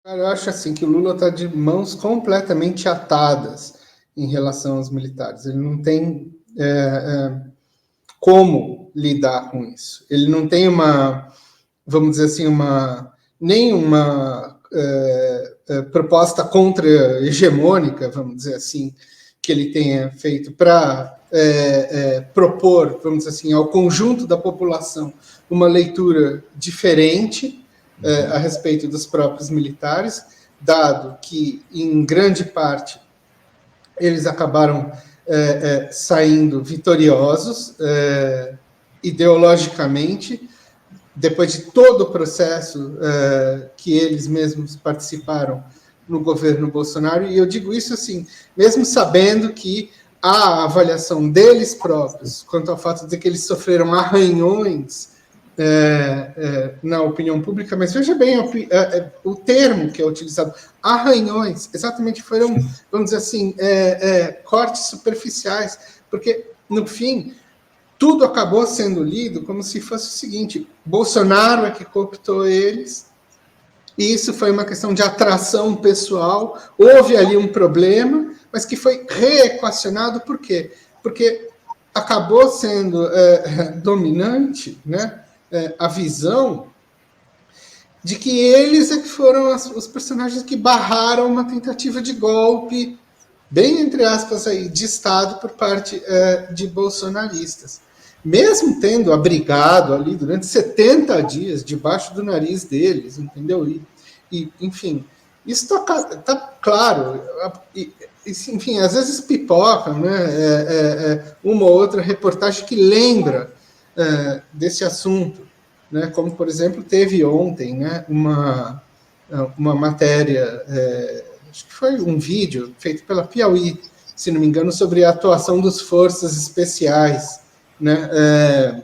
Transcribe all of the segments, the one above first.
Cara, eu acho assim que o Lula está de mãos completamente atadas em relação aos militares. Ele não tem como lidar com isso. Ele não tem uma, vamos dizer assim, nenhuma proposta contra-hegemônica, vamos dizer assim, que ele tenha feito para propor, vamos dizer assim, ao conjunto da população uma leitura diferente a respeito dos próprios militares, dado que, em grande parte, eles acabaram saindo vitoriosos ideologicamente, depois de todo o processo que eles mesmos participaram no governo Bolsonaro. E eu digo isso assim, mesmo sabendo que a avaliação deles próprios quanto ao fato de que eles sofreram arranhões na opinião pública, mas veja bem o termo que é utilizado, arranhões, exatamente foram, vamos dizer assim, cortes superficiais, porque, no fim, tudo acabou sendo lido como se fosse o seguinte: Bolsonaro é que cooptou eles, e isso foi uma questão de atração pessoal, houve ali um problema, mas que foi reequacionado. Por quê? Porque acabou sendo dominante, né, a visão de que eles é que foram os personagens que barraram uma tentativa de golpe, bem entre aspas aí, de Estado por parte de bolsonaristas. Mesmo tendo abrigado ali durante 70 dias debaixo do nariz deles, entendeu? Enfim, isso tá claro. Enfim, às vezes pipocam, né? Uma ou outra reportagem que lembra desse assunto, né? Como, por exemplo, teve ontem, né, uma matéria, acho que foi um vídeo feito pela Piauí, se não me engano, sobre a atuação das forças especiais, né,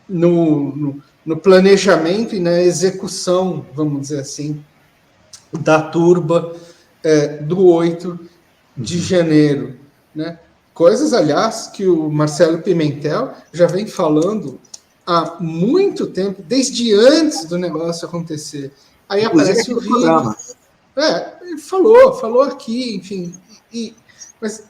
no planejamento e na execução, vamos dizer assim, da turba do 8 de janeiro. Né? Coisas, aliás, que o Marcelo Pimentel já vem falando há muito tempo, desde antes do negócio acontecer. Aí aparece o vídeo. Ele falou aqui, enfim. Mas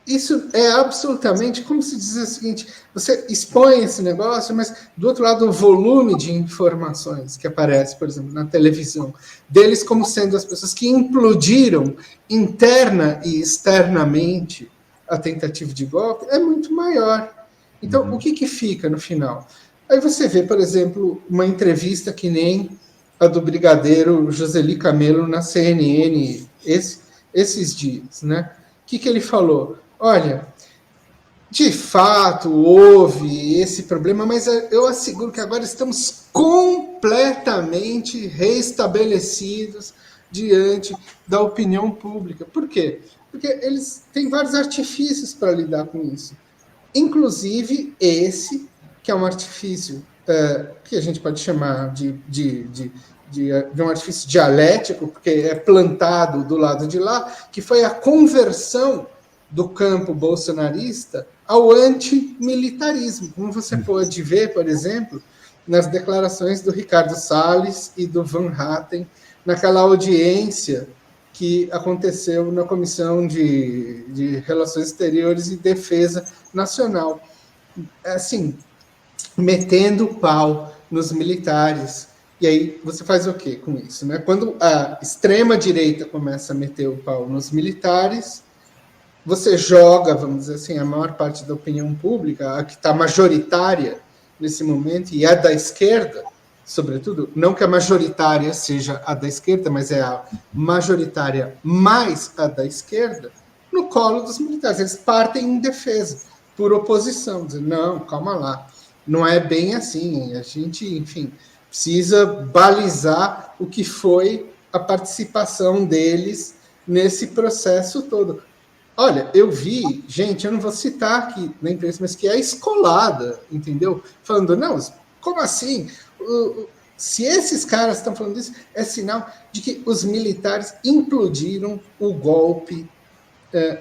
isso é absolutamente, como se diz o seguinte, você expõe esse negócio, mas do outro lado o volume de informações que aparece, por exemplo, na televisão, deles como sendo as pessoas que implodiram interna e externamente a tentativa de golpe, é muito maior. Então, o que fica no final? Aí você vê, por exemplo, uma entrevista que nem a do brigadeiro Joseli Camelo na CNN esses dias, né? O que ele falou? Olha, de fato houve esse problema, mas eu asseguro que agora estamos completamente restabelecidos diante da opinião pública. Por quê? Porque eles têm vários artifícios para lidar com isso. Inclusive esse, que é um artifício que a gente pode chamar de um artifício dialético, porque é plantado do lado de lá, que foi a conversão do campo bolsonarista ao antimilitarismo, como você pode ver, por exemplo, nas declarações do Ricardo Salles e do Van Hatten, naquela audiência que aconteceu na Comissão de Relações Exteriores e Defesa Nacional. Assim, metendo o pau nos militares. E aí você faz o quê com isso? Né? Quando a extrema-direita começa a meter o pau nos militares, você joga, vamos dizer assim, a maior parte da opinião pública, a que está majoritária nesse momento, e é da esquerda, sobretudo, não que a majoritária seja a da esquerda, mas é a majoritária mais a da esquerda, no colo dos militares. Eles partem em defesa, por oposição, dizendo, não, calma lá, não é bem assim, a gente, enfim, precisa balizar o que foi a participação deles nesse processo todo. Olha, eu vi, gente, eu não vou citar aqui na imprensa, mas que é escolada, entendeu? Falando, não, como assim? Se esses caras estão falando isso, é sinal de que os militares implodiram o golpe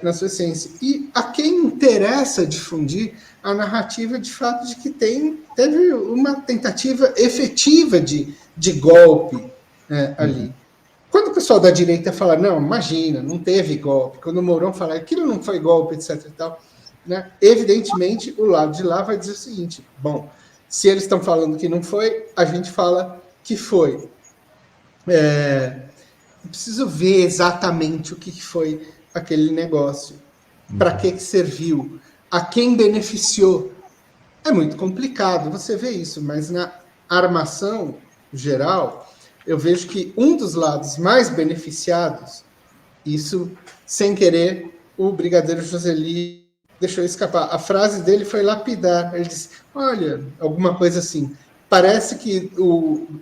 na sua essência. E a quem interessa difundir a narrativa, de fato, de que teve uma tentativa efetiva de golpe ali. Quando pessoal da direita fala, não, imagina, não teve golpe. Quando o Mourão fala, aquilo não foi golpe, etc. e tal, né? Evidentemente, o lado de lá vai dizer o seguinte, bom, se eles estão falando que não foi, a gente fala que foi. Eu preciso ver exatamente o que foi aquele negócio. Para que serviu? A quem beneficiou? É muito complicado você ver isso, mas na armação geral, eu vejo que um dos lados mais beneficiados, isso sem querer, o brigadeiro Joseli deixou escapar. A frase dele foi lapidar. Ele disse, olha, alguma coisa assim, parece que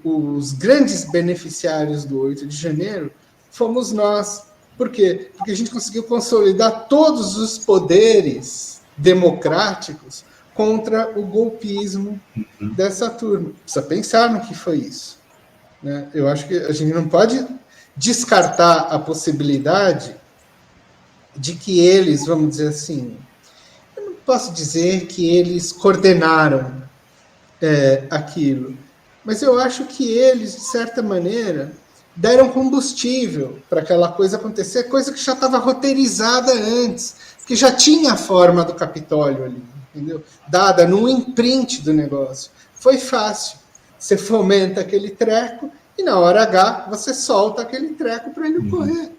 os grandes beneficiários do 8 de janeiro fomos nós. Por quê? Porque a gente conseguiu consolidar todos os poderes democráticos contra o golpismo dessa turma. Precisa pensar no que foi isso. Né? Eu acho que a gente não pode descartar a possibilidade de que eles, vamos dizer assim, eu não posso dizer que eles coordenaram aquilo, mas eu acho que eles, de certa maneira, deram combustível para aquela coisa acontecer, coisa que já estava roteirizada antes, que já tinha a forma do Capitólio ali, entendeu? Dada no imprint do negócio. Foi fácil. Você fomenta aquele treco e na hora H você solta aquele treco para ele correr.